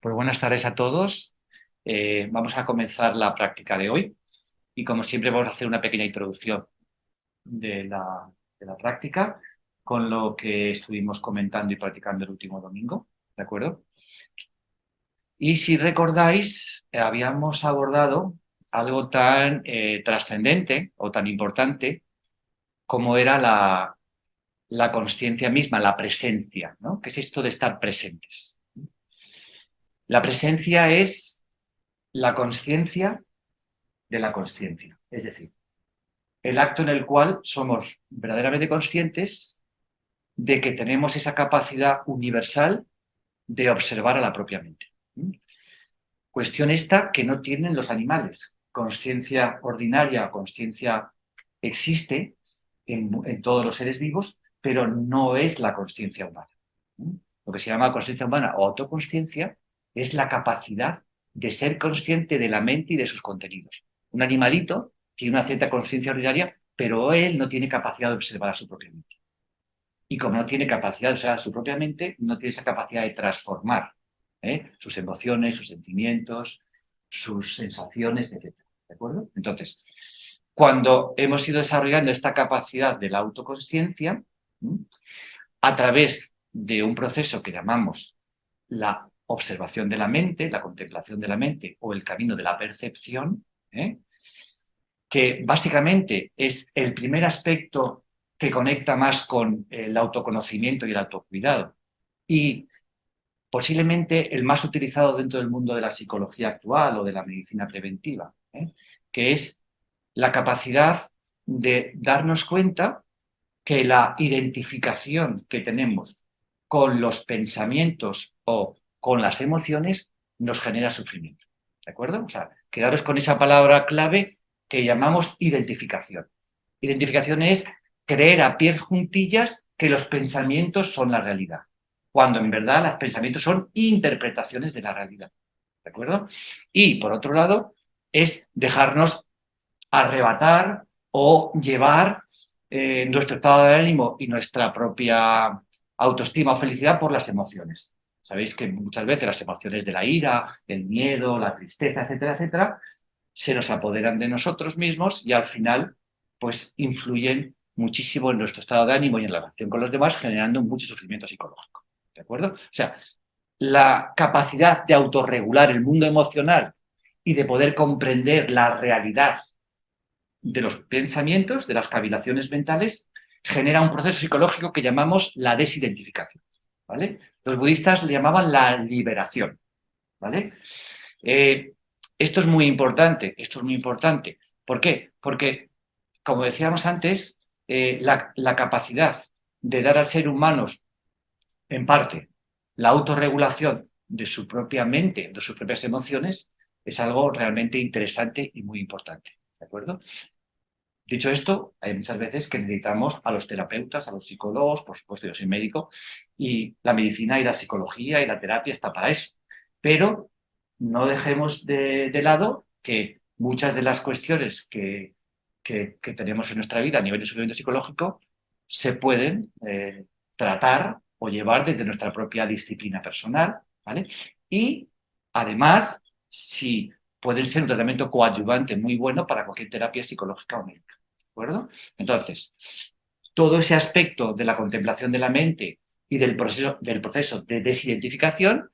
Pues buenas tardes a todos. Vamos a comenzar la práctica de hoy y como siempre vamos a hacer una pequeña introducción de la práctica con lo que estuvimos comentando y practicando el último domingo, ¿de acuerdo? Y si recordáis, habíamos abordado algo tan trascendente o tan importante como era la consciencia misma, la presencia, ¿no? ¿Qué es esto de estar presentes? La presencia es la consciencia de la consciencia. Es decir, el acto en el cual somos verdaderamente conscientes de que tenemos esa capacidad universal de observar a la propia mente. Cuestión esta que no tienen los animales. Consciencia ordinaria, consciencia existe en todos los seres vivos, pero no es la consciencia humana. Lo que se llama consciencia humana o autoconsciencia es la capacidad de ser consciente de la mente y de sus contenidos. Un animalito tiene una cierta conciencia ordinaria, pero él no tiene capacidad de observar a su propia mente. Y como no tiene capacidad de observar a su propia mente, no tiene esa capacidad de transformar sus emociones, sus sentimientos, sus sensaciones, etcétera. ¿De acuerdo? Entonces, cuando hemos ido desarrollando esta capacidad de la autoconsciencia, a través de un proceso que llamamos la observación de la mente, la contemplación de la mente o el camino de la percepción, que básicamente es el primer aspecto que conecta más con el autoconocimiento y el autocuidado y posiblemente el más utilizado dentro del mundo de la psicología actual o de la medicina preventiva, que es la capacidad de darnos cuenta que la identificación que tenemos con los pensamientos o con las emociones nos genera sufrimiento. ¿De acuerdo? O sea, quedaros con esa palabra clave que llamamos identificación. Identificación es creer a pies juntillas que los pensamientos son la realidad, cuando en verdad los pensamientos son interpretaciones de la realidad. ¿De acuerdo? Y por otro lado, es dejarnos arrebatar o llevar nuestro estado de ánimo y nuestra propia autoestima o felicidad por las emociones. Sabéis que muchas veces las emociones de la ira, el miedo, la tristeza, etcétera, etcétera, se nos apoderan de nosotros mismos y al final pues influyen muchísimo en nuestro estado de ánimo y en la relación con los demás, generando mucho sufrimiento psicológico. ¿De acuerdo? O sea, la capacidad de autorregular el mundo emocional y de poder comprender la realidad de los pensamientos, de las cavilaciones mentales, genera un proceso psicológico que llamamos la desidentificación. ¿Vale? Los budistas le llamaban la liberación. ¿Vale? Eh, esto es muy importante, esto es muy importante. ¿Por qué? Porque, como decíamos antes, la capacidad de dar al ser humano, en parte, la autorregulación de su propia mente, de sus propias emociones, es algo realmente interesante y muy importante. ¿De acuerdo? Dicho esto, hay muchas veces que necesitamos a los terapeutas, a los psicólogos, por supuesto yo soy médico, y la medicina y la psicología y la terapia está para eso. Pero no dejemos de lado que muchas de las cuestiones que tenemos en nuestra vida a nivel de sufrimiento psicológico se pueden tratar o llevar desde nuestra propia disciplina personal, ¿vale? Y además, si pueden ser un tratamiento coadyuvante muy bueno para cualquier terapia psicológica o médica. ¿De acuerdo? Entonces, todo ese aspecto de la contemplación de la mente y del proceso de desidentificación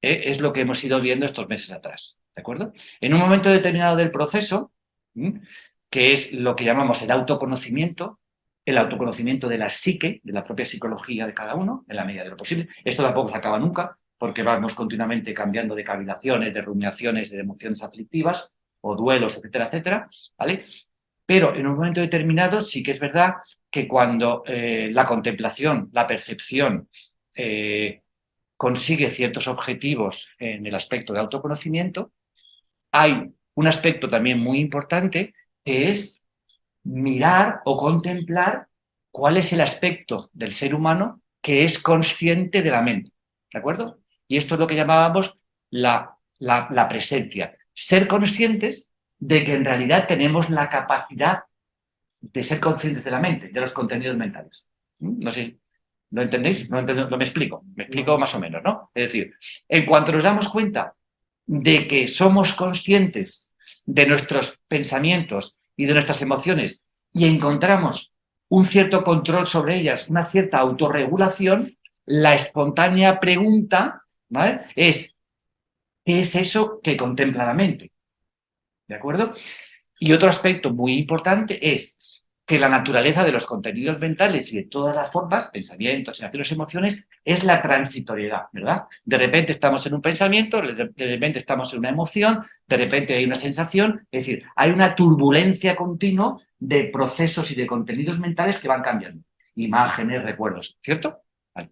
es lo que hemos ido viendo estos meses atrás. ¿De acuerdo? En un momento determinado del proceso, que es lo que llamamos el autoconocimiento de la psique, de la propia psicología de cada uno, en la medida de lo posible. Esto tampoco se acaba nunca, porque vamos continuamente cambiando de cavilaciones, de rumiaciones, de emociones aflictivas o duelos, etcétera, etcétera, ¿vale? Pero en un momento determinado sí que es verdad que cuando la contemplación, la percepción, consigue ciertos objetivos en el aspecto de autoconocimiento, hay un aspecto también muy importante que es mirar o contemplar cuál es el aspecto del ser humano que es consciente de la mente. ¿De acuerdo? Y esto es lo que llamábamos la presencia. Ser conscientes de que en realidad tenemos la capacidad de ser conscientes de la mente, de los contenidos mentales. No sé. ¿Lo entendéis? ¿Lo me explico? Me explico más o menos, ¿no? Es decir, en cuanto nos damos cuenta de que somos conscientes de nuestros pensamientos y de nuestras emociones y encontramos un cierto control sobre ellas, una cierta autorregulación, la espontánea pregunta, ¿vale?, es: ¿qué es eso que contempla la mente? ¿De acuerdo? Y otro aspecto muy importante es que la naturaleza de los contenidos mentales y de todas las formas, pensamientos, sensaciones, emociones, es la transitoriedad, ¿verdad? De repente estamos en un pensamiento, de repente estamos en una emoción, de repente hay una sensación, es decir, hay una turbulencia continua de procesos y de contenidos mentales que van cambiando. Imágenes, recuerdos, ¿cierto? Vale.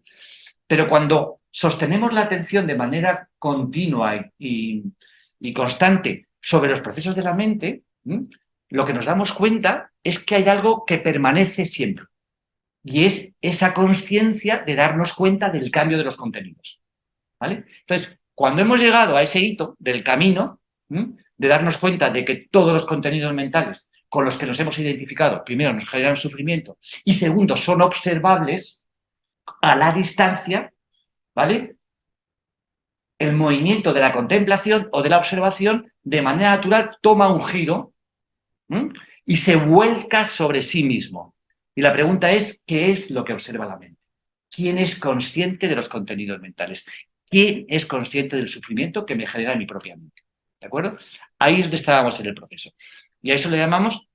Pero cuando sostenemos la atención de manera continua y constante sobre los procesos de la mente, lo que nos damos cuenta es que hay algo que permanece siempre. Y es esa conciencia de darnos cuenta del cambio de los contenidos. ¿Vale? Entonces, cuando hemos llegado a ese hito del camino, de darnos cuenta de que todos los contenidos mentales con los que nos hemos identificado, primero, nos generan sufrimiento y segundo, son observables a la distancia, ¿vale?, el movimiento de la contemplación o de la observación de manera natural toma un giro y se vuelca sobre sí mismo. Y la pregunta es: ¿qué es lo que observa la mente? ¿Quién es consciente de los contenidos mentales? ¿Quién es consciente del sufrimiento que me genera mi propia mente? ¿De acuerdo? Ahí es donde estábamos en el proceso. Y a eso le llamamos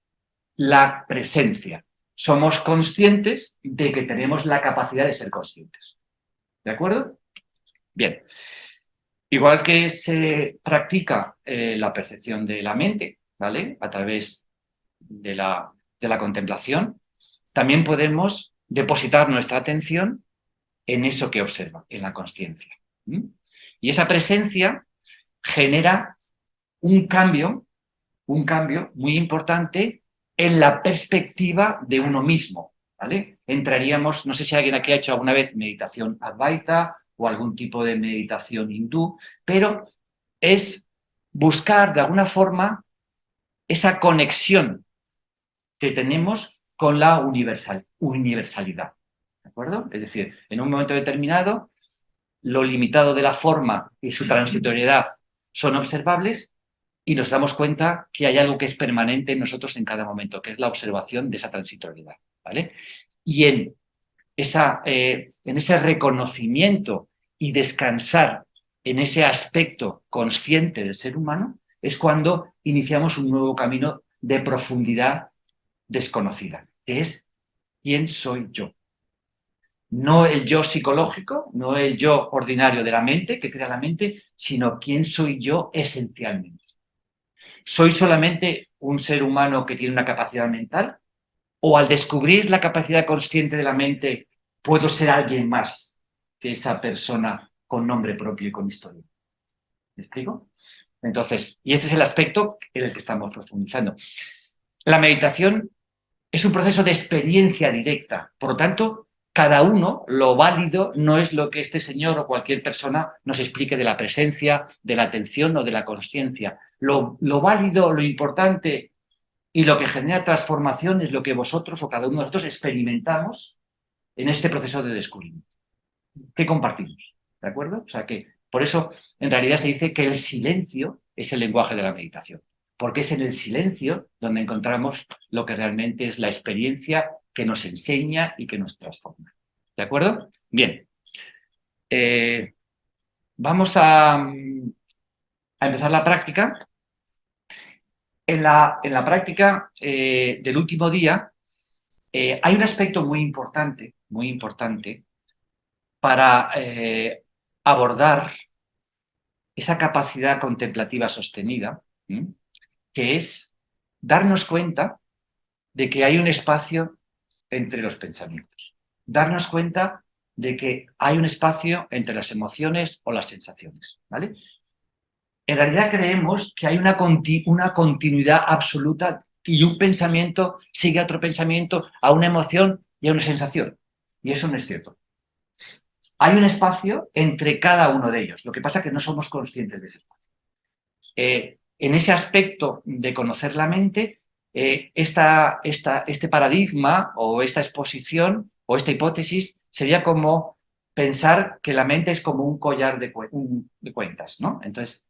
la presencia. Somos conscientes de que tenemos la capacidad de ser conscientes. ¿De acuerdo? Bien. Igual que se practica la percepción de la mente, ¿vale?, a través de la contemplación, también podemos depositar nuestra atención en eso que observa, en la consciencia. Y esa presencia genera un cambio muy importante en la perspectiva de uno mismo, ¿vale? Entraríamos, no sé si alguien aquí ha hecho alguna vez meditación Advaita o algún tipo de meditación hindú, pero es buscar de alguna forma esa conexión que tenemos con la universalidad, ¿de acuerdo? Es decir, en un momento determinado, lo limitado de la forma y su transitoriedad son observables y nos damos cuenta que hay algo que es permanente en nosotros en cada momento, que es la observación de esa transitoriedad, ¿vale? Y en ese reconocimiento y descansar en ese aspecto consciente del ser humano es cuando iniciamos un nuevo camino de profundidad desconocida, que es: ¿quién soy yo? No el yo psicológico, no el yo ordinario de la mente, que crea la mente, sino quién soy yo esencialmente. ¿Soy solamente un ser humano que tiene una capacidad mental? ¿O al descubrir la capacidad consciente de la mente puedo ser alguien más que esa persona con nombre propio y con historia? ¿Me explico? Entonces, y este es el aspecto en el que estamos profundizando. La meditación es un proceso de experiencia directa. Por lo tanto, cada uno, lo válido no es lo que este señor o cualquier persona nos explique de la presencia, de la atención o de la consciencia. Lo válido, lo importante y lo que genera transformación es lo que vosotros o cada uno de nosotros experimentamos en este proceso de descubrimiento. ¿Qué compartimos? ¿De acuerdo? O sea que, por eso, en realidad se dice que el silencio es el lenguaje de la meditación, porque es en el silencio donde encontramos lo que realmente es la experiencia que nos enseña y que nos transforma. ¿De acuerdo? Bien. Vamos a empezar la práctica. En la práctica del último día hay un aspecto muy importante para abordar esa capacidad contemplativa sostenida, que es darnos cuenta de que hay un espacio entre los pensamientos, darnos cuenta de que hay un espacio entre las emociones o las sensaciones, ¿vale? En realidad creemos que hay una continuidad absoluta y un pensamiento sigue a otro pensamiento, a una emoción y a una sensación. Y eso no es cierto. Hay un espacio entre cada uno de ellos. Lo que pasa es que no somos conscientes de ese espacio. En ese aspecto de conocer la mente, este paradigma o esta exposición o esta hipótesis sería como pensar que la mente es como un collar de cuentas, ¿no? Entonces,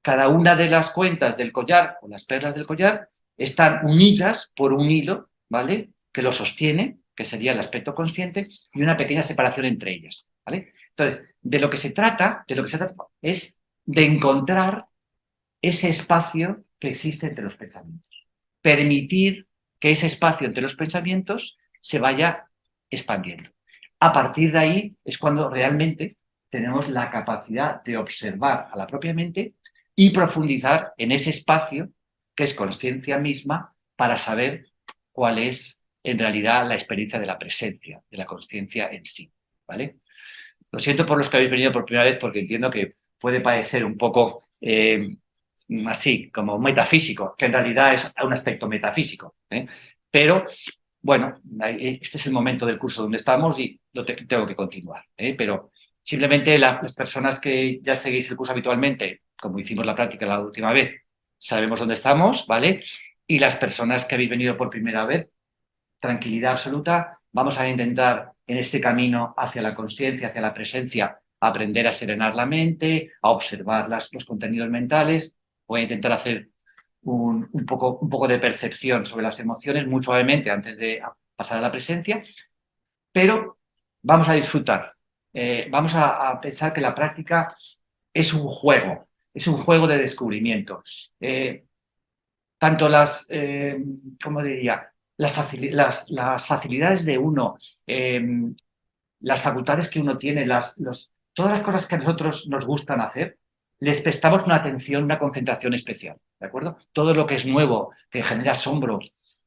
cada una de las cuentas del collar o las perlas del collar están unidas por un hilo, ¿vale? Que lo sostiene, que sería el aspecto consciente, y una pequeña separación entre ellas, ¿vale? Entonces, de lo que se trata es de encontrar ese espacio que existe entre los pensamientos. Permitir que ese espacio entre los pensamientos se vaya expandiendo. A partir de ahí es cuando realmente tenemos la capacidad de observar a la propia mente y profundizar en ese espacio que es consciencia misma para saber cuál es en realidad la experiencia de la presencia, de la consciencia en sí. ¿Vale? Lo siento por los que habéis venido por primera vez porque entiendo que puede parecer un poco así, como metafísico, que en realidad es un aspecto metafísico. Pero, bueno, este es el momento del curso donde estamos y tengo que continuar. Pero simplemente las personas que ya seguís el curso habitualmente, como hicimos la práctica la última vez, sabemos dónde estamos, ¿vale? Y las personas que habéis venido por primera vez, tranquilidad absoluta. Vamos a intentar en este camino hacia la consciencia, hacia la presencia, aprender a serenar la mente, a observar los contenidos mentales. Voy a intentar hacer un poco de percepción sobre las emociones muy suavemente antes de pasar a la presencia, pero vamos a disfrutar. Vamos a pensar que la práctica es un juego de descubrimiento. Tanto ¿cómo diría? Las facilidades de uno, eh, las facultades que uno tiene, todas las cosas que a nosotros nos gustan hacer, les prestamos una atención, una concentración especial, ¿de acuerdo? Todo lo que es nuevo, que genera asombro,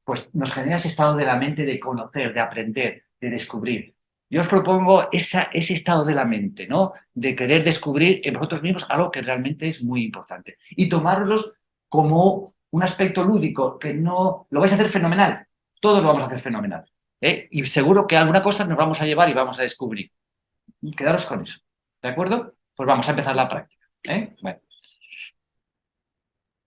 pues nos genera ese estado de la mente de conocer, de aprender, de descubrir. Yo os propongo ese estado de la mente, ¿no? De querer descubrir en vosotros mismos algo que realmente es muy importante. Y tomarlos como un aspecto lúdico, que no lo vais a hacer fenomenal. Todos lo vamos a hacer fenomenal. Y seguro que alguna cosa nos vamos a llevar y vamos a descubrir. Quedaros con eso. ¿De acuerdo? Pues vamos a empezar la práctica. Bueno.